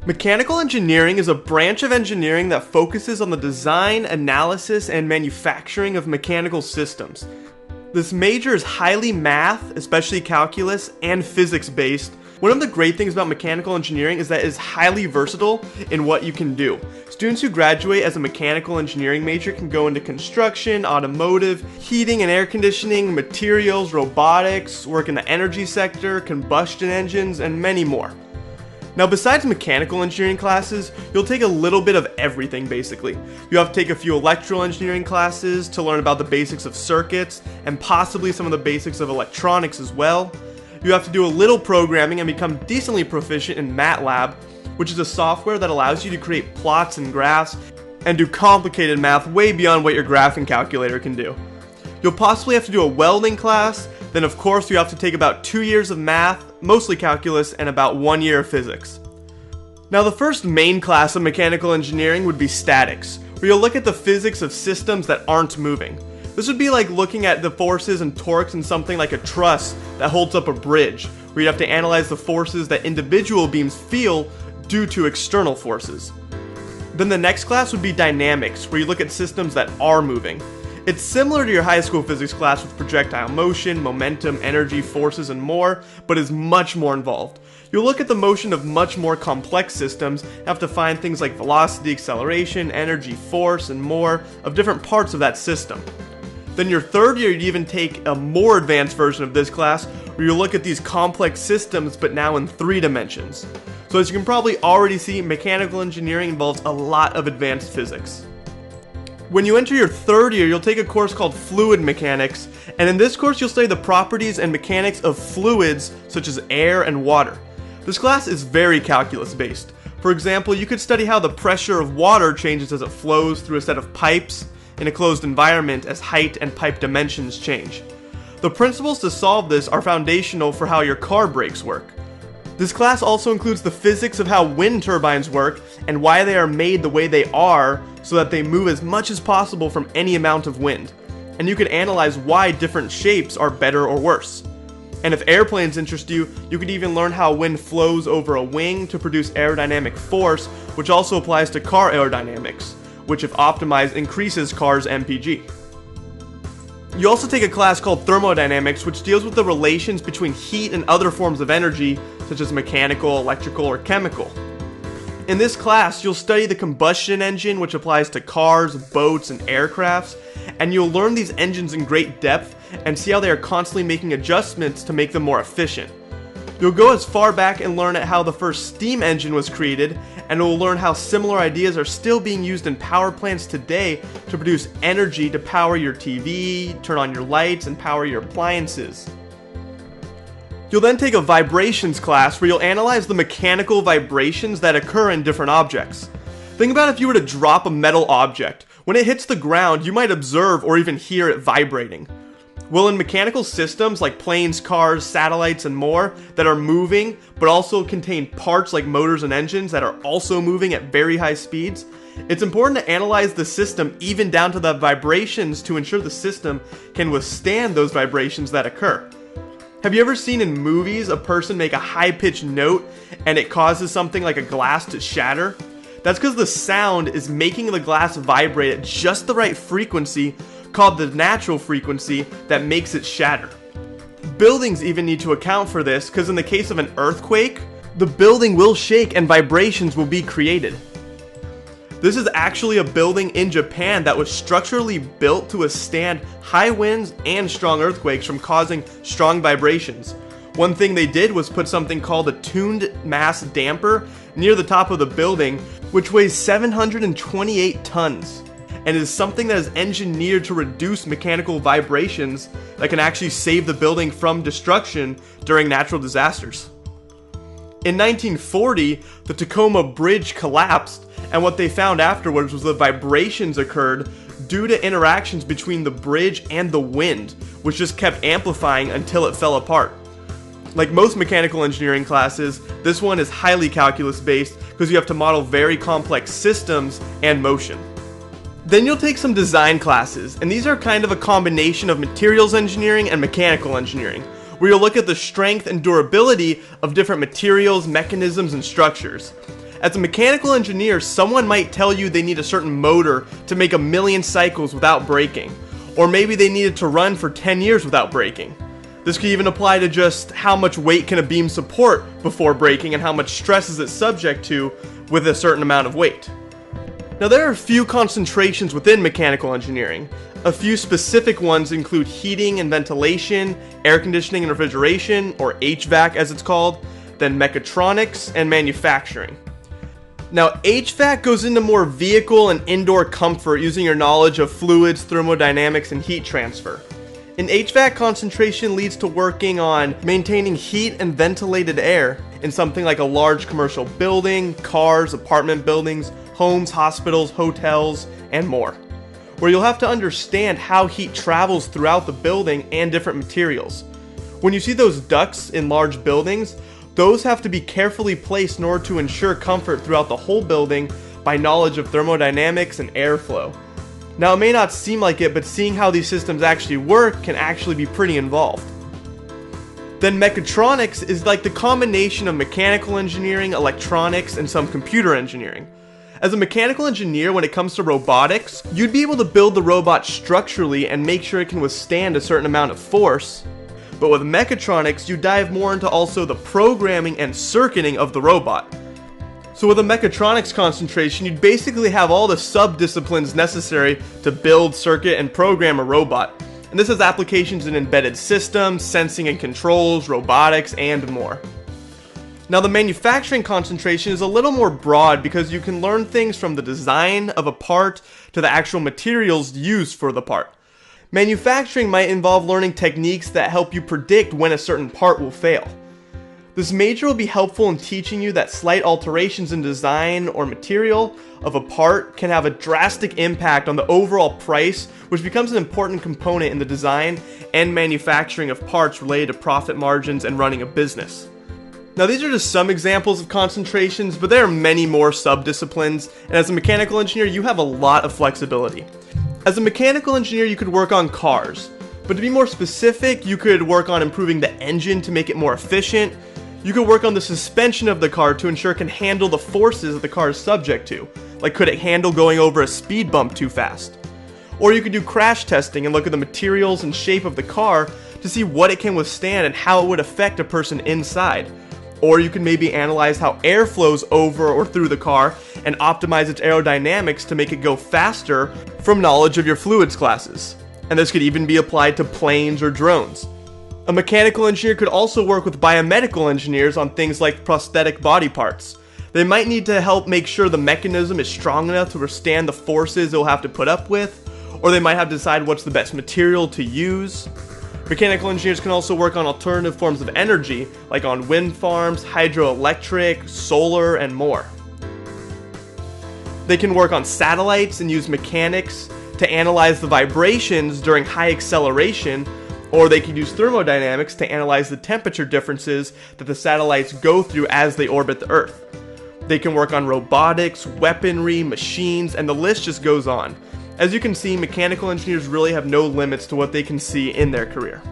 Mechanical engineering is a branch of engineering that focuses on the design, analysis, and manufacturing of mechanical systems. This major is highly math, especially calculus, and physics based. One of the great things about mechanical engineering is that it is highly versatile in what you can do. Students who graduate as a mechanical engineering major can go into construction, automotive, heating and air conditioning, materials, robotics, work in the energy sector, combustion engines, and many more. Now, besides mechanical engineering classes, you'll take a little bit of everything basically. You have to take a few electrical engineering classes to learn about the basics of circuits and possibly some of the basics of electronics as well. You have to do a little programming and become decently proficient in MATLAB, which is a software that allows you to create plots and graphs and do complicated math way beyond what your graphing calculator can do. You'll possibly have to do a welding class, then of course you have to take about 2 years of math, mostly calculus, and about 1 year of physics. Now the first main class of mechanical engineering would be statics, where you'll look at the physics of systems that aren't moving. This would be like looking at the forces and torques in something like a truss that holds up a bridge, where you'd have to analyze the forces that individual beams feel due to external forces. Then the next class would be dynamics, where you look at systems that are moving. It's similar to your high school physics class with projectile motion, momentum, energy, forces, and more, but is much more involved. You'll look at the motion of much more complex systems, have to find things like velocity, acceleration, energy, force, and more of different parts of that system. Then your third year, you'd even take a more advanced version of this class, where you'll look at these complex systems, but now in 3 dimensions. So as you can probably already see, mechanical engineering involves a lot of advanced physics. When you enter your third year, you'll take a course called Fluid Mechanics, and in this course you'll study the properties and mechanics of fluids such as air and water. This class is very calculus based. For example, you could study how the pressure of water changes as it flows through a set of pipes in a closed environment as height and pipe dimensions change. The principles to solve this are foundational for how your car brakes work. This class also includes the physics of how wind turbines work and why they are made the way they are so that they move as much as possible from any amount of wind. And you can analyze why different shapes are better or worse. And if airplanes interest you, you could even learn how wind flows over a wing to produce aerodynamic force, which also applies to car aerodynamics, which if optimized increases cars' MPG. You also take a class called Thermodynamics, which deals with the relations between heat and other forms of energy, such as mechanical, electrical, or chemical. In this class, you'll study the combustion engine, which applies to cars, boats, and aircrafts, and you'll learn these engines in great depth and see how they are constantly making adjustments to make them more efficient. You'll go as far back and learn at how the first steam engine was created, and you'll learn how similar ideas are still being used in power plants today to produce energy to power your TV, turn on your lights, and power your appliances. You'll then take a vibrations class where you'll analyze the mechanical vibrations that occur in different objects. Think about if you were to drop a metal object. When it hits the ground, you might observe or even hear it vibrating. Well, in mechanical systems like planes, cars, satellites, and more that are moving, but also contain parts like motors and engines that are also moving at very high speeds, it's important to analyze the system even down to the vibrations to ensure the system can withstand those vibrations that occur. Have you ever seen in movies a person make a high-pitched note and it causes something like a glass to shatter? That's because the sound is making the glass vibrate at just the right frequency, called the natural frequency, that makes it shatter. Buildings even need to account for this, because in the case of an earthquake, the building will shake and vibrations will be created. This is actually a building in Japan that was structurally built to withstand high winds and strong earthquakes from causing strong vibrations. One thing they did was put something called a tuned mass damper near the top of the building, which weighs 728 tons. And is something that is engineered to reduce mechanical vibrations that can actually save the building from destruction during natural disasters. In 1940, the Tacoma Bridge collapsed, and what they found afterwards was that vibrations occurred due to interactions between the bridge and the wind, which just kept amplifying until it fell apart. Like most mechanical engineering classes, this one is highly calculus based because you have to model very complex systems and motion. Then you'll take some design classes, and these are kind of a combination of materials engineering and mechanical engineering, where you'll look at the strength and durability of different materials, mechanisms, and structures. As a mechanical engineer, someone might tell you they need a certain motor to make 1,000,000 cycles without braking, or maybe they need it to run for 10 years without braking. This could even apply to just how much weight can a beam support before braking and how much stress is it subject to with a certain amount of weight. Now there are a few concentrations within mechanical engineering. A few specific ones include heating and ventilation, air conditioning and refrigeration, or HVAC as it's called, then mechatronics and manufacturing. Now HVAC goes into more vehicle and indoor comfort using your knowledge of fluids, thermodynamics, and heat transfer. An HVAC concentration leads to working on maintaining heat and ventilated air in something like a large commercial building, cars, apartment buildings, homes, hospitals, hotels, and more, where you'll have to understand how heat travels throughout the building and different materials. When you see those ducts in large buildings, those have to be carefully placed in order to ensure comfort throughout the whole building by knowledge of thermodynamics and airflow. Now it may not seem like it, but seeing how these systems actually work can actually be pretty involved. Then mechatronics is like the combination of mechanical engineering, electronics, and some computer engineering. As a mechanical engineer, when it comes to robotics, you'd be able to build the robot structurally and make sure it can withstand a certain amount of force. But with mechatronics, you dive more into also the programming and circuiting of the robot. So with a mechatronics concentration, you'd basically have all the sub-disciplines necessary to build, circuit, and program a robot. And this has applications in embedded systems, sensing and controls, robotics, and more. Now the manufacturing concentration is a little more broad because you can learn things from the design of a part to the actual materials used for the part. Manufacturing might involve learning techniques that help you predict when a certain part will fail. This major will be helpful in teaching you that slight alterations in design or material of a part can have a drastic impact on the overall price, which becomes an important component in the design and manufacturing of parts related to profit margins and running a business. Now these are just some examples of concentrations, but there are many more sub-disciplines, and as a mechanical engineer you have a lot of flexibility. As a mechanical engineer you could work on cars, but to be more specific, you could work on improving the engine to make it more efficient. You could work on the suspension of the car to ensure it can handle the forces that the car is subject to, like could it handle going over a speed bump too fast? Or you could do crash testing and look at the materials and shape of the car to see what it can withstand and how it would affect a person inside. Or you can maybe analyze how air flows over or through the car and optimize its aerodynamics to make it go faster from knowledge of your fluids classes. And this could even be applied to planes or drones. A mechanical engineer could also work with biomedical engineers on things like prosthetic body parts. They might need to help make sure the mechanism is strong enough to withstand the forces they'll have to put up with, or they might have to decide what's the best material to use. Mechanical engineers can also work on alternative forms of energy, like on wind farms, hydroelectric, solar, and more. They can work on satellites and use mechanics to analyze the vibrations during high acceleration, or they can use thermodynamics to analyze the temperature differences that the satellites go through as they orbit the Earth. They can work on robotics, weaponry, machines, and the list just goes on. As you can see, mechanical engineers really have no limits to what they can see in their career.